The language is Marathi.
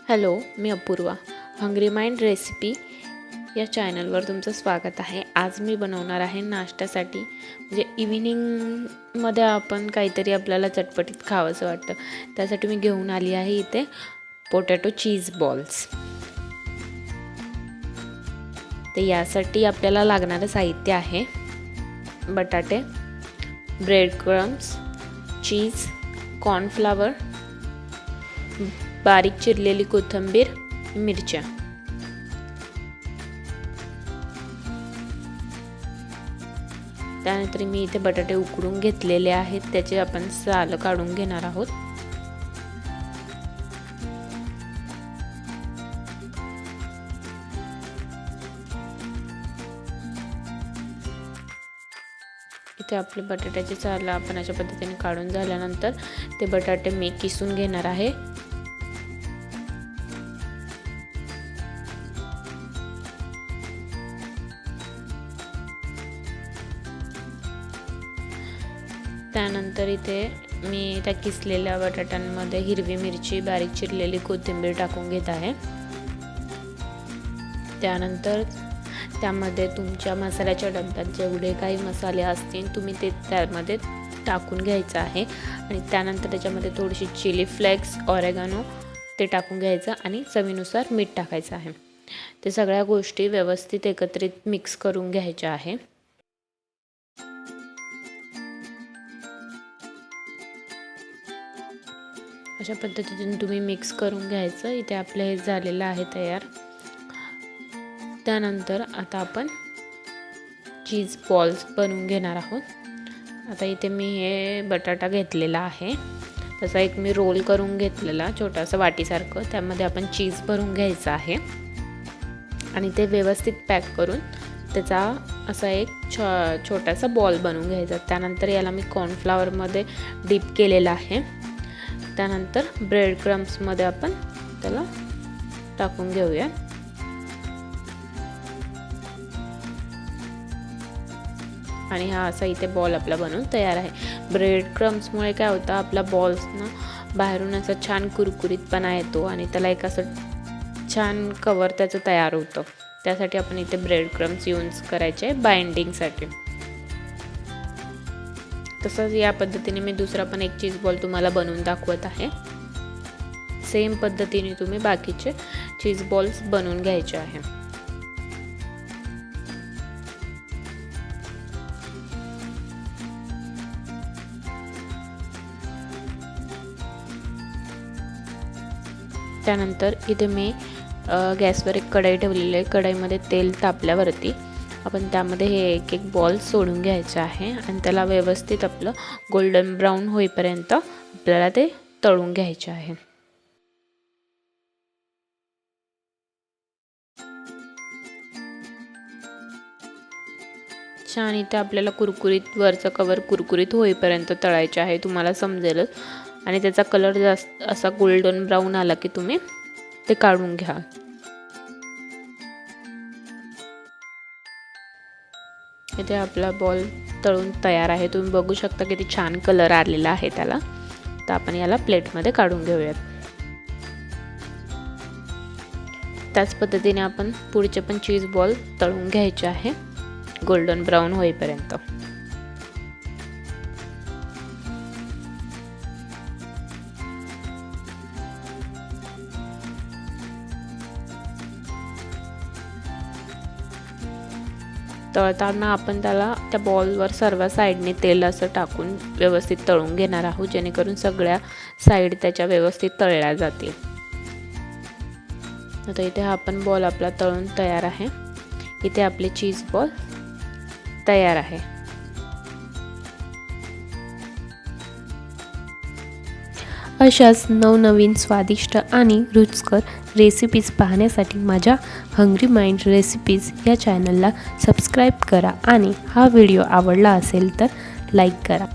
हॅलो, मी अपूर्वा. हंग्री माइंड रेसिपी या चॅनलवर तुमचं स्वागत आहे. आज मी बनवणार आहे नाश्त्यासाठी, म्हणजे इव्हिनिंगमध्ये आपण काहीतरी आपल्याला चटपटीत खावंसं वाटतं. त्यासाठी मी घेऊन आली आहे इथे पोटॅटो चीज बॉल्स. तर यासाठी आपल्याला लागणारं साहित्य आहे बटाटे, ब्रेड क्रम्स, चीज, कॉर्नफ्लावर, बारीक चिरलेली कोथिंबीर, मिरच्या. त्यानंतर मी इथे बटाटे उकडून घेतलेले आहेत, त्याचे आपण साल काढून घेणार आहोत. इथे आपले बटाट्याचे साल आपण अशा पद्धतीने काढून झाल्यानंतर ते बटाटे मी किसून घेणार आहे. त्यानंतर इथे मी त्या किसलेल्या बटाट्यांमध्ये हिरवी मिरची, बारीक चिरलेली कोथिंबीर टाकून घेत आहे. त्यानंतर त्यामध्ये तुमच्या मसाल्याच्या डब्यात जेवढे काही मसाले असतील तुम्ही ते त्यामध्ये टाकून घ्यायचं आहे. आणि त्यानंतर त्याच्यामध्ये थोडीशी चिली फ्लेक्स, ऑरेगानो ते टाकून घ्यायचं आणि चवीनुसार मीठ टाकायचं आहे. ते सगळ्या गोष्टी व्यवस्थित एकत्रित मिक्स करून घ्यायच्या आहे. अशा पद्धतीने तुम्ही मिक्स करून घ्यायचं. इथे आपलं हे झालेलं आहे तयार. त्यानंतर आता आपण चीज बॉल्स बनवून घेणार आहोत. आता इथे मी हे बटाटा घेतलेला आहे, तसा एक मी रोल करून घेतलेला छोटासा वाटीसारखं. त्यामध्ये आपण चीज भरून घ्यायचं आहे आणि ते व्यवस्थित पॅक करून त्याचा असा एक छोटासा बॉल बनवून घ्यायचा. त्यानंतर याला मी कॉर्नफ्लॉवरमध्ये डीप केलेला आहे. त्यानंतर ब्रेड क्रम्समध्ये आपण त्याला टाकून घेऊया. आणि हा असा इथे बॉल आपला बनवून तयार आहे. ब्रेड क्रम्समुळे काय होतं, आपला बॉल्सना बाहेरून असा छान कुरकुरीतपणा येतो आणि त्याला एक असं छान कवर त्याचं तयार होतं. त्यासाठी आपण इथे ब्रेड क्रम्स यूज करायचे बाइंडिंगसाठी. तसंच या पद्धतीने मी दुसरा पण एक चीज बॉल तुम्हाला बनवून दाखवत आहे. सेम पद्धतीने तुम्ही बाकीचे चीज बॉल्स बनवून घ्यायचे आहे. त्यानंतर इथे मी गॅसवर एक कढई ठेवलेली आहे. कढईमध्ये तेल तापल्यावरती आपण त्यामध्ये हे एक एक बॉल सोडून घ्यायचं आहे आणि त्याला व्यवस्थित आपलं गोल्डन ब्राऊन होईपर्यंत आपल्याला ते तळून घ्यायचे आहे. छान इथे आपल्याला कुरकुरीत वरचं कवर कुरकुरीत होईपर्यंत तळायचे आहे, तुम्हाला समजेलच. आणि त्याचा कलर जास्त असा गोल्डन ब्राऊन आला की तुम्ही ते काढून घ्या. इथे आपला बॉल तळून तयार आहे. तुम्ही बघू शकता किती छान कलर आलेला आहे त्याला. तर आपण याला प्लेटमध्ये काढून घेऊयात. त्याच पद्धतीने आपण पुढचे पण चीज बॉल तळून घ्यायचे आहे गोल्डन ब्राऊन होईपर्यंत. तळताना आपण त्याला त्या बॉलवर सर्व साईडने तेल असं टाकून व्यवस्थित तळून घेणार आहोत, जेणेकरून सगळ्या साईड त्याच्या व्यवस्थित तळल्या जातील. आता इथे हा पण बॉल आपला तळून तयार आहे. इथे आपले चीज बॉल तयार आहे. अशाच नवनवीन स्वादिष्ट आणि रुचकर रेसिपीज पाहण्यासाठी माझ्या हंग्री माइंड रेसिपीज या चॅनलला सबस्क्राईब करा आणि हा व्हिडिओ आवडला असेल तर लाईक करा.